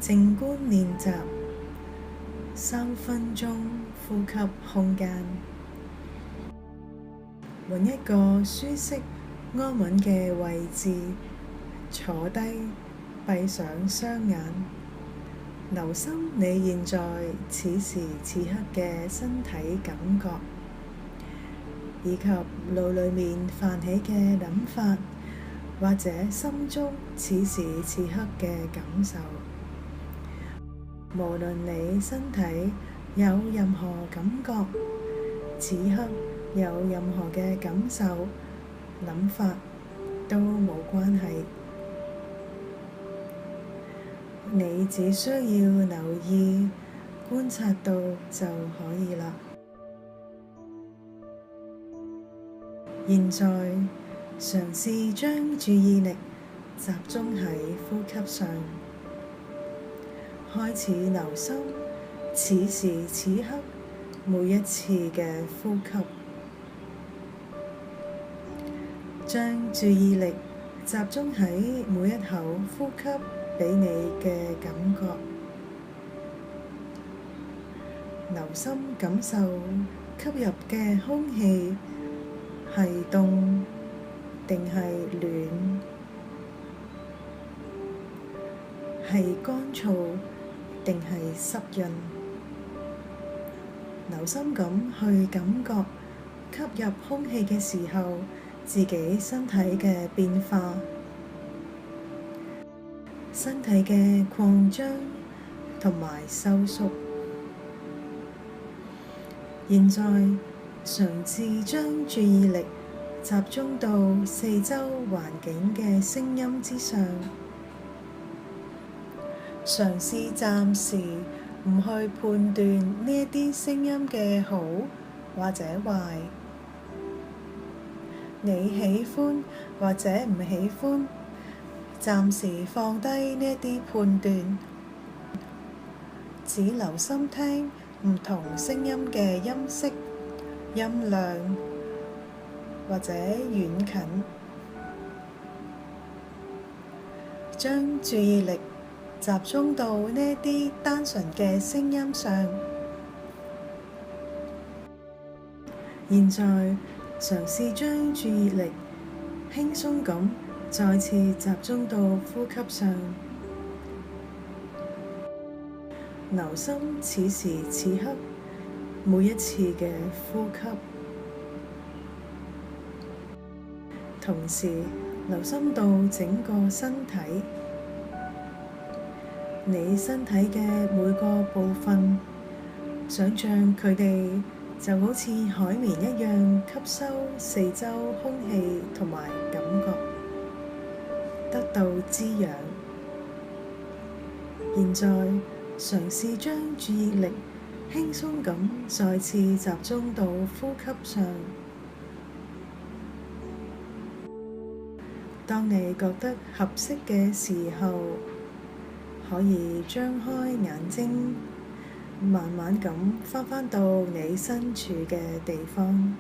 靜觀練習，3分鐘呼吸空間。揾一個舒適安穩嘅位置，坐低，閉上雙眼，留心你現在此時此刻嘅身體感覺，以及腦裡面泛起嘅諗法，或者心中此時此刻嘅感受。無論你身體有任何感覺，此刻有任何嘅感受、諗法都冇關係，你只需要留意、觀察到就可以啦。現在嘗試將注意力集中喺呼吸上，開始留心此時此刻每一次嘅呼吸，將注意力集中喺每一口呼吸畀你嘅感覺，留心感受吸入嘅空氣係凍定係暖，係乾燥定係濕潤，留心咁去感覺吸入空氣嘅時候自己身體嘅變化，身體嘅擴張同埋收縮。現在嘗試將注意力集中到四周環境嘅聲音之上，嘗試暫時唔去判斷呢一啲聲音嘅好或者壞，你喜歡或者唔喜歡，暫時放低呢一啲判斷，只留心聽唔同聲音嘅音色、音量或者遠近，將注意力集中到呢一啲單純嘅聲音上。現在嘗試將注意力輕鬆咁再次集中到呼吸上，留心此時此刻每一次嘅呼吸，同時留心到整個身體，你身體嘅每個部分，想像佢哋就好似海綿一樣吸收四周空氣同埋感覺，得到滋養。現在嘗試將注意力輕鬆咁再次集中到呼吸上。當你覺得合適嘅時候，可以張開眼睛，慢慢咁返到你身處嘅地方。